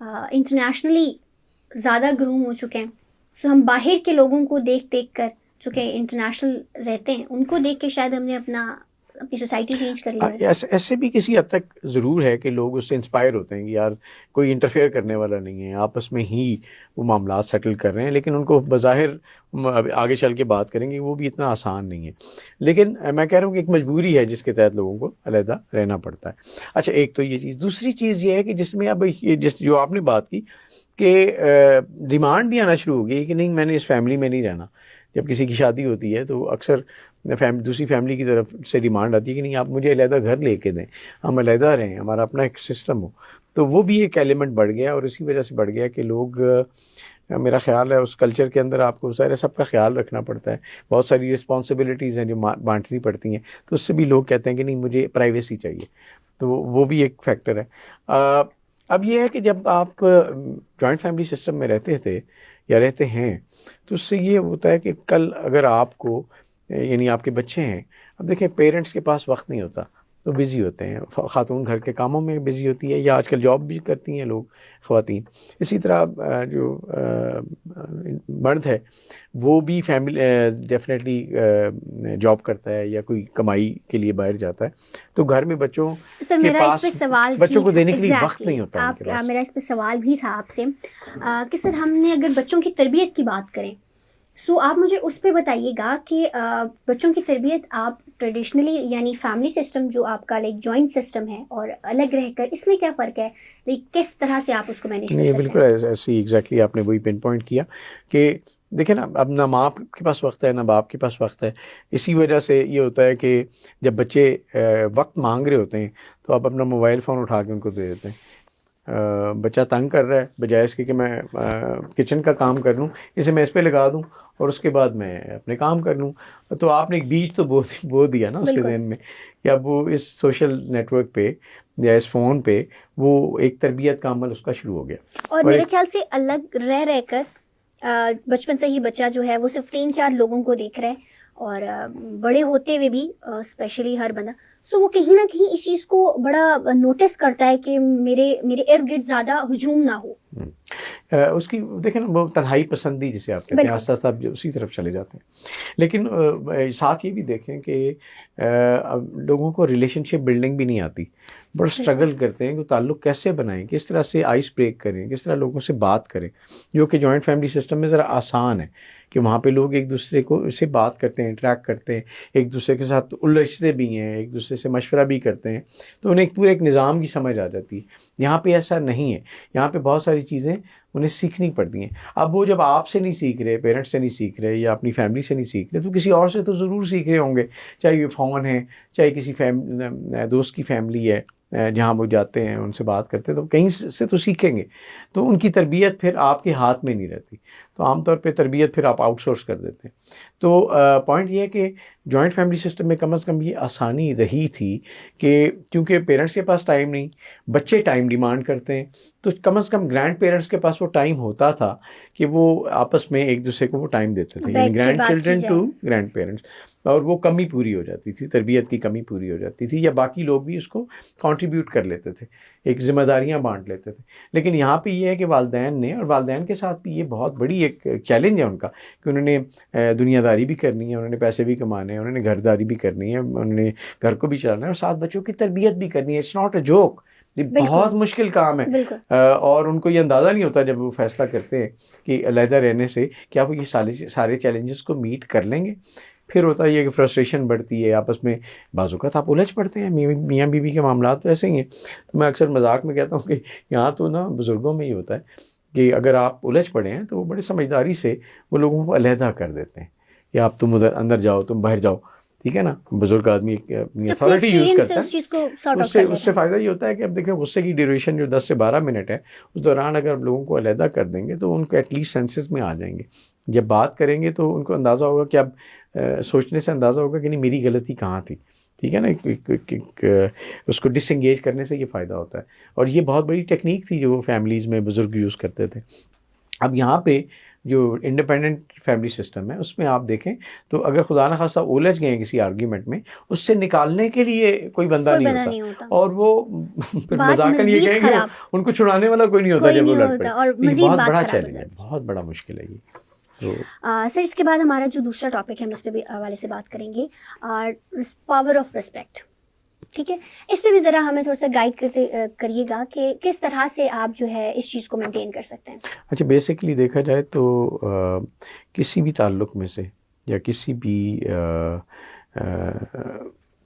Internationally زیادہ groom ہو چکے ہیں. سو ہم باہر کے لوگوں کو دیکھ کر جو کہ انٹرنیشنل رہتے ہیں ان کو دیکھ کے شاید ہم نے اپنی سوسائٹی چینج کر لی ہے. ایسے بھی کسی حد تک ضرور ہے کہ لوگ اس سے انسپائر ہوتے ہیں کہ یار کوئی انٹرفیئر کرنے والا نہیں ہے, آپس میں ہی وہ معاملات سیٹل کر رہے ہیں, لیکن ان کو بظاہر آگے چل کے بات کریں گے وہ بھی اتنا آسان نہیں ہے. لیکن میں کہہ رہا ہوں کہ ایک مجبوری ہے جس کے تحت لوگوں کو علیحدہ رہنا پڑتا ہے. اچھا ایک تو یہ چیز, دوسری چیز یہ ہے کہ جس میں اب جو آپ نے بات کی کہ ڈیمانڈ بھی آنا شروع ہو گئی کہ نہیں میں نے اس فیملی میں نہیں رہنا. جب کسی کی شادی ہوتی ہے تو اکثر دوسری فیملی کی طرف سے ڈیمانڈ آتی ہے کہ نہیں آپ مجھے علیحدہ گھر لے کے دیں, ہم علیحدہ رہیں, ہمارا اپنا ایک سسٹم ہو. تو وہ بھی ایک ایلیمنٹ بڑھ گیا اور اسی وجہ سے بڑھ گیا کہ لوگ, میرا خیال ہے اس کلچر کے اندر آپ کو ظاہر سب کا خیال رکھنا پڑتا ہے, بہت ساری رسپانسبلٹیز ہیں جو بانٹنی پڑتی ہیں, تو اس سے بھی لوگ کہتے ہیں کہ نہیں مجھے پرائیویسی چاہیے. تو وہ بھی ایک فیکٹر ہے. اب یہ ہے کہ جب آپ جوائنٹ فیملی سسٹم میں رہتے تھے یا رہتے ہیں تو اس سے یہ ہوتا ہے کہ کل اگر آپ کو یعنی آپ کے بچے ہیں, اب دیکھیں پیرنٹس کے پاس وقت نہیں ہوتا تو بزی ہوتے ہیں, خاتون گھر کے کاموں میں بزی ہوتی ہے یا آج کل جاب بھی کرتی ہیں لوگ خواتین. اسی طرح جو مرد ہے وہ بھی فیملی ڈیفینیٹلی جاب کرتا ہے یا کوئی کمائی کے لیے باہر جاتا ہے, تو گھر میں بچوں کے پاس بچوں کو دینے کے لیے وقت نہیں ہوتا ان کے پاس. میرا اس پہ سوال بھی تھا آپ سے کہ سر ہم نے اگر بچوں کی تربیت کی بات کریں سو آپ مجھے اس پہ بتائیے گا کہ بچوں کی تربیت آپ ٹریڈیشنلی یعنی فیملی سسٹم جو آپ کا لائک جوائنٹ سسٹم ہے اور الگ رہ کر اس میں کیا فرق ہے, کس طرح سے آپ اس کو مینیج کر سکتے ہیں؟ بالکل ایسی ایگزیکٹلی آپ نے وہی پن پوائنٹ کیا کہ دیکھیں نا اب نہ ماں کے پاس وقت ہے نہ باپ کے پاس وقت ہے. اسی وجہ سے یہ ہوتا ہے کہ جب بچے وقت مانگ رہے ہوتے ہیں تو آپ اپنا موبائل فون اٹھا کے ان کو دے دیتے ہیں. بچہ تنگ کر رہا ہے, بجائے اس کے کہ میں کچن کا کام کر لوں اسے میں اس پہ لگا دوں اور اس کے بعد میں اپنے کام کر لوں, تو آپ نے ایک بیج تو بو دیا نا اس کے ذہن میں کہ اب وہ اس سوشل نیٹ ورک پہ یا اس فون پہ وہ ایک تربیت کا عمل اس کا شروع ہو گیا. اور میرے خیال سے الگ رہ کر بچپن سے ہی بچہ جو ہے وہ صرف 3-4 لوگوں کو دیکھ رہا ہے اور بڑے ہوتے ہوئے بھی اسپیشلی ہر بندہ سو وہ کہیں نہ کہیں اس چیز کو بڑا نوٹس کرتا ہے کہ میرے ارد گرد زیادہ ہجوم نہ ہو. اس کی دیکھیں نا وہ تنہائی پسندی جسے آپ کہتے ہیں, آہستہ آہستہ آپ اسی طرف چلے جاتے ہیں. لیکن ساتھ یہ بھی دیکھیں کہ لوگوں کو ریلیشن شپ بلڈنگ بھی نہیں آتی, بڑا اسٹرگل کرتے ہیں کہ تعلق کیسے بنائیں, کس طرح سے آئس بریک کریں, کس طرح لوگوں سے بات کریں, جو کہ جوائنٹ فیملی سسٹم میں ذرا آسان ہے کہ وہاں پہ لوگ ایک دوسرے کو سے بات کرتے ہیں, انٹریکٹ کرتے ہیں, ایک دوسرے کے ساتھ الجھتے بھی ہیں, ایک دوسرے سے مشورہ بھی کرتے ہیں, تو انہیں ایک نظام کی سمجھ آ جاتی ہے. یہاں پہ ایسا نہیں ہے, یہاں پہ بہت ساری چیزیں انہیں سیکھنی پڑتی ہیں. اب وہ جب آپ سے نہیں سیکھ رہے, پیرنٹس سے نہیں سیکھ رہے یا اپنی فیملی سے نہیں سیکھ رہے, تو کسی اور سے تو ضرور سیکھ رہے ہوں گے, چاہے یہ فون ہے, چاہے کسی دوست کی فیملی ہے جہاں وہ جاتے ہیں ان سے بات کرتے ہیں, تو کہیں سے تو سیکھیں گے. تو ان کی تربیت پھر آپ کے ہاتھ میں نہیں رہتی, تو عام طور پہ تربیت پھر آپ آؤٹ سورس کر دیتے ہیں. تو پوائنٹ یہ ہے کہ جوائنٹ فیملی سسٹم میں کم از کم یہ آسانی رہی تھی کہ کیونکہ پیرنٹس کے پاس ٹائم نہیں, بچے ٹائم ڈیمانڈ کرتے ہیں, تو کم از کم گرینڈ پیرنٹس کے پاس وہ ٹائم ہوتا تھا کہ وہ آپس میں ایک دوسرے کو وہ ٹائم دیتے تھے, یعنی grandchildren to grandparents, اور وہ کمی پوری ہو جاتی تھی, تربیت کی کمی پوری ہو جاتی تھی, یا باقی لوگ بھی اس کو کنٹریبیوٹ کر لیتے تھے, ایک ذمہ داریاں بانٹ لیتے تھے. لیکن یہاں پہ یہ ہے کہ والدین نے, اور والدین کے ساتھ بھی یہ بہت بڑی ایک چیلنج ہے ان کا کہ انہوں نے دنیا داری بھی کرنی ہے, انہوں نے پیسے بھی کمانے ہیں, انہوں نے گھر داری بھی کرنی ہے, انہوں نے گھر کو بھی چلانا ہے اور ساتھ بچوں کی تربیت بھی کرنی ہے. اٹس ناٹ اے جوک, یہ بہت مشکل کام ہے, اور ان کو یہ اندازہ نہیں ہوتا جب وہ فیصلہ کرتے ہیں کہ علیحدہ رہنے سے کیا وہ یہ سارے چیلنجز کو میٹ کر لیں گے. پھر ہوتا ہے یہ کہ فرسٹریشن بڑھتی ہے آپس میں, بعض اوقات آپ الجھ پڑتے ہیں, میاں بیوی کے معاملات تو ایسے ہی ہیں. تو میں اکثر مذاق میں کہتا ہوں کہ یہاں تو نا بزرگوں میں ہی ہوتا ہے کہ اگر آپ الجھ پڑے ہیں تو وہ بڑے سمجھداری سے وہ لوگوں کو علیحدہ کر دیتے ہیں, یا آپ تم ادھر اندر جاؤ, تم باہر جاؤ, ٹھیک ہے نا. بزرگ آدمی اپنی اتھارٹی یوز کرتا ہے, اس سے فائدہ یہ ہوتا ہے کہ اب دیکھیں غصے کی ڈیوریشن جو 10 سے 12 منٹ ہے, اس دوران اگر آپ لوگوں کو علیحدہ کر دیں گے تو ان کو ایٹ لیسٹ سینسز میں آ جائیں گے. جب بات کریں گے تو ان کو اندازہ ہوگا کہ اب سوچنے سے اندازہ ہوگا کہ نہیں میری غلطی کہاں تھی, ٹھیک ہے نا. اس کو ڈس انگیج کرنے سے یہ فائدہ ہوتا ہے, اور یہ بہت بڑی ٹیکنیک تھی جو فیملیز میں بزرگ یوز کرتے تھے. اب یہاں پہ جو انڈیپینڈنٹ فیملی سسٹم ہے اس میں آپ دیکھیں تو اگر خدا نہ خواستہ الجھ گئے ہیں کسی آرگیومنٹ میں، اس سے نکالنے کے لیے کوئی بندہ نہیں ہوتا، اور وہ پھر مذاقاً یہ کہیں گے ان کو چھڑانے والا کوئی نہیں ہوتا جب وہ لڑ پڑے. یہ بہت بڑا چیلنج ہے، بہت بڑا مشکل ہے یہ. سر اس کے بعد ہمارا جو دوسرا ٹاپک ہے ہم اس پہ بھی حوالے سے بات کریں گے، پاور آف رسپیکٹ. ٹھیک ہے، اس پہ بھی ذرا ہمیں تھوڑا سا گائیڈ کریے گا کہ کس طرح سے آپ جو ہے اس چیز کو مینٹین کر سکتے ہیں. اچھا، بیسکلی دیکھا جائے تو کسی بھی تعلق میں سے یا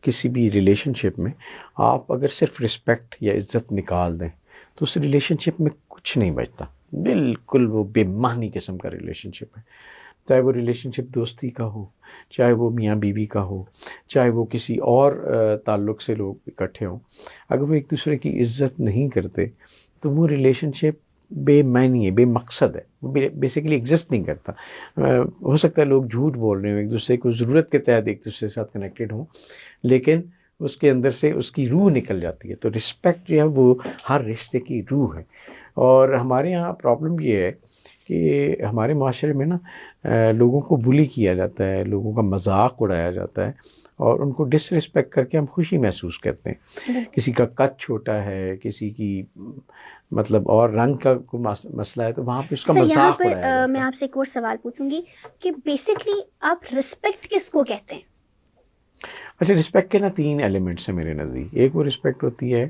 کسی بھی ریلیشن شپ میں آپ اگر صرف رسپیکٹ یا عزت نکال دیں تو اس ریلیشن شپ میں کچھ نہیں بچتا. بالکل وہ بے معنی قسم کا ریلیشن شپ ہے، چاہے وہ ریلیشن شپ دوستی کا ہو، چاہے وہ میاں بیوی کا ہو، چاہے وہ کسی اور تعلق سے لوگ اکٹھے ہوں. اگر وہ ایک دوسرے کی عزت نہیں کرتے تو وہ ریلیشن شپ بے معنی ہے، بے مقصد ہے، وہ بیسیکلی ایگزسٹ نہیں کرتا. ہو سکتا ہے لوگ جھوٹ بول رہے ہوں، ایک دوسرے کو ضرورت کے تحت ایک دوسرے کے ساتھ کنیکٹڈ ہوں، لیکن اس کے اندر سے اس کی روح نکل جاتی ہے. تو رسپیکٹ جو ہے وہ ہر رشتے کی روح ہے. اور ہمارے یہاں پرابلم یہ ہے کہ ہمارے معاشرے میں نا لوگوں کو بلی کیا جاتا ہے، لوگوں کا مذاق اڑایا جاتا ہے اور ان کو ڈس رسپیکٹ کر کے ہم خوشی محسوس کرتے ہیں. کسی کا قد چھوٹا ہے، کسی کی مطلب اور رنگ کا کوئی مسئلہ ہے تو وہاں پہ اس کا مذاق اڑایا جاتا ہے. میں آپ سے ایک اور سوال پوچھوں گی کہ بیسکلی آپ رسپیکٹ کس کو کہتے ہیں؟ اچھا، رسپیکٹ کے نا 3 ایلیمنٹس ہیں میرے نزدیک. ایک وہ رسپیکٹ ہوتی ہے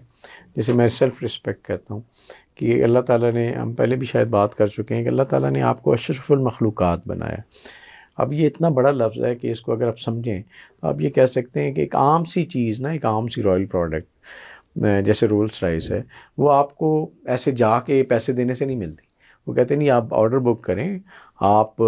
جیسے میں سیلف رسپیکٹ کہتا ہوں کہ اللہ تعالیٰ نے، ہم پہلے بھی شاید بات کر چکے ہیں کہ اللہ تعالیٰ نے آپ کو اشرف المخلوقات بنایا. اب یہ اتنا بڑا لفظ ہے کہ اس کو اگر آپ سمجھیں تو آپ یہ کہہ سکتے ہیں کہ ایک عام سی چیز نا، ایک عام سی رائل پروڈکٹ جیسے رولس رائس ہے، وہ آپ کو ایسے جا کے پیسے دینے سے نہیں ملتی. وہ کہتے ہیں نہیں، آپ آرڈر بک کریں، آپ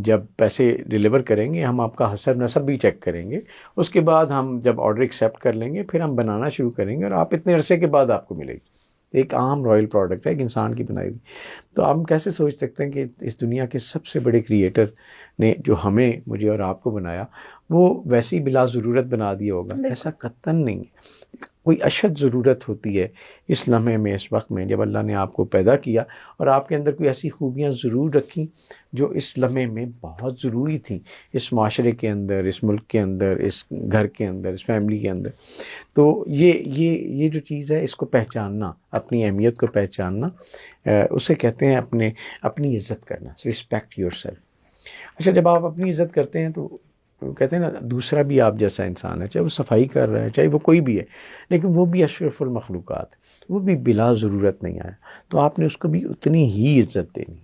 جب پیسے ڈیلیور کریں گے ہم آپ کا حسب نسب بھی چیک کریں گے، اس کے بعد ہم جب آرڈر ایکسیپٹ کر لیں گے پھر ہم بنانا شروع کریں گے اور آپ اتنے عرصے کے بعد آپ کو ملے گی. ایک عام رائل پروڈکٹ ہے، ایک انسان کی بنائی ہوئی. تو ہم کیسے سوچ سکتے ہیں کہ اس دنیا کے سب سے بڑے کریٹر نے جو ہمیں، مجھے اور آپ کو بنایا، وہ ویسی بلا ضرورت بنا دیا ہوگا؟ ایسا قطعاً نہیں ہے. کوئی اشد ضرورت ہوتی ہے اس لمحے میں، اس وقت میں جب اللہ نے آپ کو پیدا کیا اور آپ کے اندر کوئی ایسی خوبیاں ضرور رکھیں جو اس لمحے میں بہت ضروری تھیں، اس معاشرے کے اندر، اس ملک کے اندر، اس گھر کے اندر، اس فیملی کے اندر. تو یہ جو چیز ہے، اس کو پہچاننا، اپنی اہمیت کو پہچاننا، اسے کہتے ہیں اپنی عزت کرنا. Respect your self. اچھا، جب آپ اپنی عزت کرتے ہیں تو کہتے ہیں نا دوسرا بھی آپ جیسا انسان ہے، چاہے وہ صفائی کر رہا ہے، چاہے وہ کوئی بھی ہے، لیکن وہ بھی اشرف المخلوقات، وہ بھی بلا ضرورت نہیں آیا، تو آپ نے اس کو بھی اتنی ہی عزت دینی.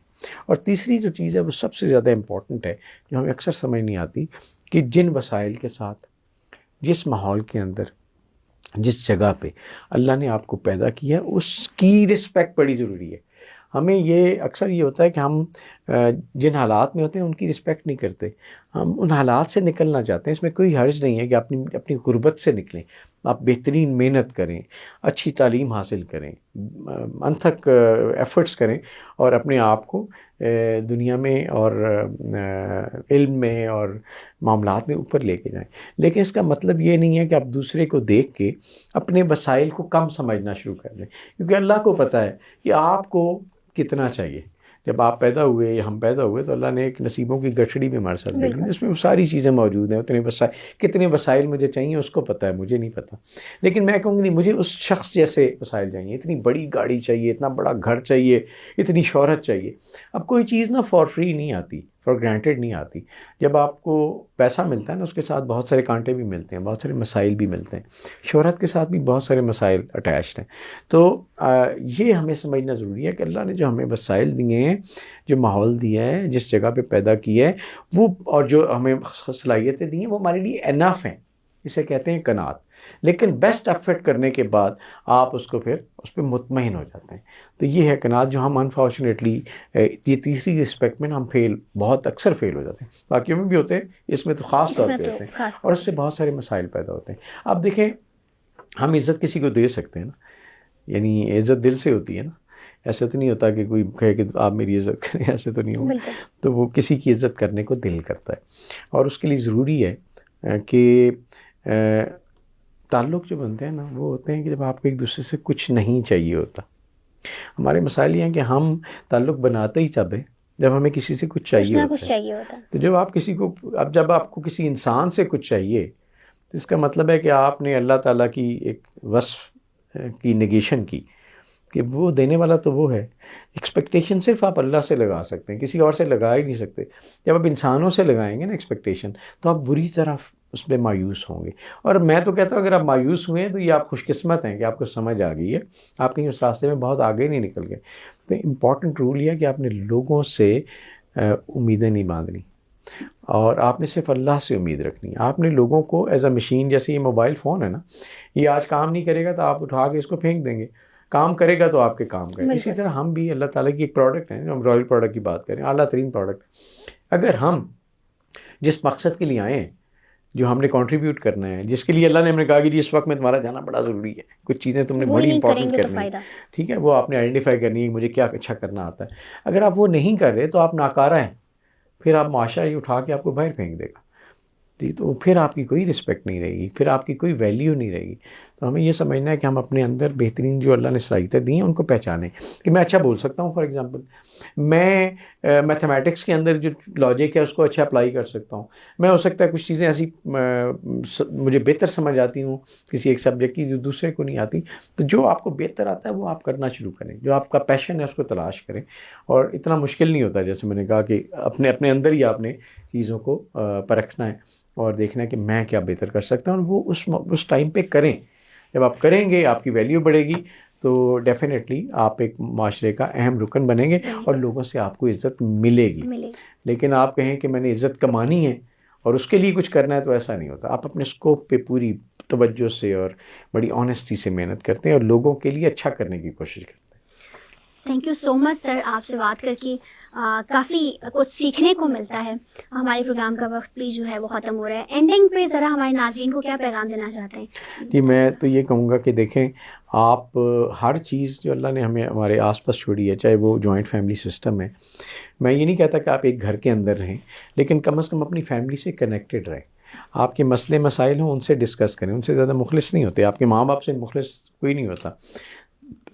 اور تیسری جو چیز ہے وہ سب سے زیادہ امپورٹنٹ ہے، جو ہمیں اکثر سمجھ نہیں آتی، کہ جن وسائل کے ساتھ، جس ماحول کے اندر، جس جگہ پہ اللہ نے آپ کو پیدا کیا ہے، اس کی رسپیکٹ بڑی ضروری ہے. ہمیں یہ اکثر یہ ہوتا ہے کہ ہم جن حالات میں ہوتے ہیں ان کی رسپیکٹ نہیں کرتے، ہم ان حالات سے نکلنا چاہتے ہیں. اس میں کوئی حرج نہیں ہے کہ اپنی غربت سے نکلیں، آپ بہترین محنت کریں، اچھی تعلیم حاصل کریں، انتھک ایفرٹس کریں اور اپنے آپ کو دنیا میں اور علم میں اور معاملات میں اوپر لے کے جائیں. لیکن اس کا مطلب یہ نہیں ہے کہ آپ دوسرے کو دیکھ کے اپنے وسائل کو کم سمجھنا شروع کر دیں، کیونکہ اللہ کو پتہ ہے کہ آپ کو کتنا چاہیے. جب آپ پیدا ہوئے یا ہم پیدا ہوئے تو اللہ نے ایک نصیبوں کی گٹھڑی میں ہمارے ساتھ لگی، اس میں وہ ساری چیزیں موجود ہیں. کتنے وسائل مجھے چاہیے اس کو پتہ ہے، مجھے نہیں پتہ. لیکن میں کہوں گی نہیں، مجھے اس شخص جیسے وسائل چاہیے، اتنی بڑی گاڑی چاہیے، اتنا بڑا گھر چاہیے، اتنی شہرت چاہیے. اب کوئی چیز نا فار فری نہیں آتی، فار گرانٹیڈ نہیں آتی. جب آپ کو پیسہ ملتا ہے نا، اس کے ساتھ بہت سارے کانٹے بھی ملتے ہیں، بہت سارے مسائل بھی ملتے ہیں. شہرت کے ساتھ بھی بہت سارے مسائل اٹیچڈ ہیں. تو یہ ہمیں سمجھنا ضروری ہے کہ اللہ نے جو ہمیں وسائل دیے ہیں، جو ماحول دیا ہے، جس جگہ پہ پیدا کیا ہے، وہ اور جو ہمیں صلاحیتیں دی ہیں، وہ ہمارے لیے انف ہیں. اسے کہتے ہیں قناعت. لیکن بیسٹ ایفرٹ کرنے کے بعد آپ اس پہ مطمئن ہو جاتے ہیں. تو یہ ہے قناعت، جو ہم انفارچونیٹلی یہ تیسری رسپیکٹ میں ہم بہت اکثر فیل ہو جاتے ہیں. باقیوں میں بھی ہوتے ہیں، اس میں تو خاص طور پہ ہوتے ہیں، اور اس سے بہت سارے مسائل پیدا ہوتے ہیں. اب دیکھیں، ہم عزت کسی کو دے سکتے ہیں نا، یعنی عزت دل سے ہوتی ہے نا. ایسا تو نہیں ہوتا کہ کوئی کہے کہ آپ میری عزت کریں، ایسے تو نہیں ہوگا. تو وہ کسی کی عزت کرنے کو دل کرتا ہے، اور اس کے لیے ضروری ہے کہ تعلق جو بنتے ہیں نا، وہ ہوتے ہیں کہ جب آپ کو ایک دوسرے سے کچھ نہیں چاہیے ہوتا. ہمارے مسائل یہ ہیں کہ ہم تعلق بناتے ہی تب ہیں جب ہمیں کسی سے کچھ چاہیے ہوتا ہے. تو جب آپ کسی کو جب آپ کو کسی انسان سے کچھ چاہیے تو اس کا مطلب ہے کہ آپ نے اللہ تعالیٰ کی ایک وصف کی نگیشن کی کہ وہ دینے والا تو وہ ہے. ایکسپیکٹیشن صرف آپ اللہ سے لگا سکتے ہیں, کسی اور سے لگا ہی نہیں سکتے. جب آپ انسانوں سے لگائیں گے نا ایکسپیکٹیشن تو آپ بری طرح اس پہ مایوس ہوں گے. اور میں تو کہتا ہوں اگر آپ مایوس ہوئے ہیں تو یہ آپ خوش قسمت ہیں کہ آپ کو سمجھ آ گئی ہے, آپ کہیں اس راستے میں بہت آگے نہیں نکل گئے. تو امپورٹنٹ رول یہ ہے کہ آپ نے لوگوں سے امیدیں نہیں باندھنی اور آپ نے صرف اللہ سے امید رکھنی. آپ نے لوگوں کو ایز اے مشین, جیسے یہ موبائل فون ہے نا, یہ آج کام نہیں کرے گا تو آپ اٹھا کے اس کو پھینک دیں گے, کام کرے گا تو آپ کے کام کریں. اسی طرح ہم بھی اللہ تعالیٰ کی ایک پروڈکٹ ہیں. ہم رائل پروڈکٹ کی بات کریں, اعلیٰ ترین پروڈکٹ. اگر ہم جس مقصد کے لیے آئے ہیں, جو ہم نے کنٹریبیوٹ کرنا ہے, جس کے لیے اللہ نے ہمیں کہا کہ جی اس وقت میں تمہارا جانا بڑا ضروری ہے, کچھ چیزیں تم نے بڑی امپورٹنٹ کرنی ہے, ٹھیک ہے, وہ آپ نے آئیڈینٹیفائی کرنی ہے مجھے کیا اچھا کرنا آتا ہے. اگر آپ وہ نہیں کر رہے تو آپ ناکارہ ہیں, پھر آپ معاشرہ یہ اٹھا کے آپ کو باہر پھینک دے گا. تو پھر آپ کی کوئی رسپیکٹ نہیں رہے گی, پھر آپ کی کوئی ویلیو نہیں رہے گی. تو ہمیں یہ سمجھنا ہے کہ ہم اپنے اندر بہترین جو اللہ نے صلاحیتیں دی ہیں ان کو پہچانیں. کہ میں اچھا بول سکتا ہوں, فار ایگزامپل میں میتھمیٹکس کے اندر جو لاجک ہے اس کو اچھا اپلائی کر سکتا ہوں. میں ہو سکتا ہے کچھ چیزیں ایسی مجھے بہتر سمجھ آتی ہوں کسی ایک سبجیکٹ کی جو دوسرے کو نہیں آتی. تو جو آپ کو بہتر آتا ہے وہ آپ کرنا شروع کریں, جو آپ کا پیشن ہے اس کو تلاش کریں. اور اتنا مشکل نہیں ہوتا, جیسے میں نے کہا کہ اپنے اندر ہی آپ نے چیزوں کو پرکھنا ہے اور دیکھنا ہے کہ میں کیا بہتر کر سکتا ہوں, اور وہ اس ٹائم پہ کریں. جب آپ کریں گے آپ کی ویلیو بڑھے گی تو ڈیفینیٹلی آپ ایک معاشرے کا اہم رکن بنیں گے اور لوگوں سے آپ کو عزت ملے گی. لیکن آپ کہیں کہ میں نے عزت کمانی ہے اور اس کے لیے کچھ کرنا ہے, تو ایسا نہیں ہوتا. آپ اپنے اسکوپ پہ پوری توجہ سے اور بڑی آنیسٹی سے محنت کرتے ہیں اور لوگوں کے لیے اچھا کرنے کی کوشش کرتے ہیں. تھینک یو سو مچ سر, آپ سے بات کر کے کافی کچھ سیکھنے کو ملتا ہے. ہمارے پروگرام کا وقت بھی جو ہے وہ ختم ہو رہا ہے. اینڈنگ پہ ذرا ہمارے ناظرین کو کیا پیغام دینا چاہتے ہیں؟ جی میں تو یہ کہوں گا کہ دیکھیں, آپ ہر چیز جو اللہ نے ہمیں ہمارے آس پاس چھوڑی ہے, چاہے وہ جوائنٹ فیملی سسٹم ہے, میں یہ نہیں کہتا کہ آپ ایک گھر کے اندر رہیں, لیکن کم از کم اپنی فیملی سے کنیکٹڈ رہیں. آپ کے مسئلے مسائل ہوں ان سے ڈسکس کریں, ان سے زیادہ مخلص نہیں ہوتے. آپ کے ماں باپ سے مخلص کوئی نہیں ہوتا,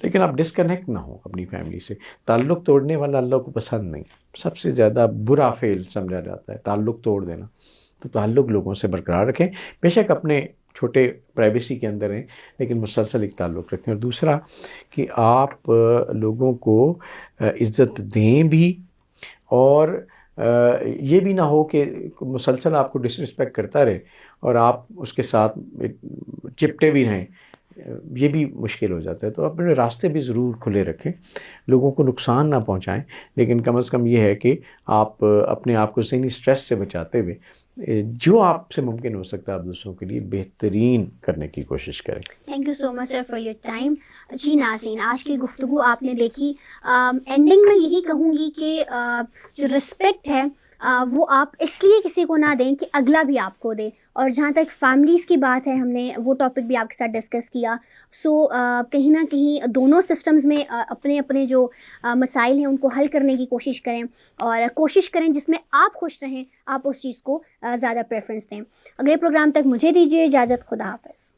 لیکن آپ ڈسکنیکٹ نہ ہوں اپنی فیملی سے. تعلق توڑنے والا اللہ کو پسند نہیں. سب سے زیادہ برا فعل سمجھا جاتا ہے تعلق توڑ دینا. تو تعلق لوگوں سے برقرار رکھیں, بے شک اپنے چھوٹے پرائیویسی کے اندر ہیں, لیکن مسلسل ایک تعلق رکھیں. اور دوسرا کہ آپ لوگوں کو عزت دیں بھی, اور یہ بھی نہ ہو کہ مسلسل آپ کو ڈس رسپیکٹ کرتا رہے اور آپ اس کے ساتھ چپٹے بھی رہیں, یہ بھی مشکل ہو جاتا ہے. تو اپنے راستے بھی ضرور کھلے رکھیں, لوگوں کو نقصان نہ پہنچائیں, لیکن کم از کم یہ ہے کہ آپ اپنے آپ کو ذہنی اسٹریس سے بچاتے ہوئے جو آپ سے ممکن ہو سکتا ہے آپ دوسروں کے لیے بہترین کرنے کی کوشش کریں. Thank you so much sir for your time. جی ناظرین, آج کی گفتگو آپ نے دیکھی. اینڈنگ میں یہی کہوں گی کہ جو رسپیکٹ ہے وہ آپ اس لیے کسی کو نہ دیں کہ اگلا بھی آپ کو دے. اور جہاں تک فیملیز کی بات ہے, ہم نے وہ ٹاپک بھی آپ کے ساتھ ڈسکس کیا. سو کہیں نہ کہیں دونوں سسٹمز میں اپنے اپنے جو مسائل ہیں ان کو حل کرنے کی کوشش کریں, اور کوشش کریں جس میں آپ خوش رہیں, آپ اس چیز کو زیادہ پریفرنس دیں. اگلے پروگرام تک مجھے دیجیے اجازت. خدا حافظ.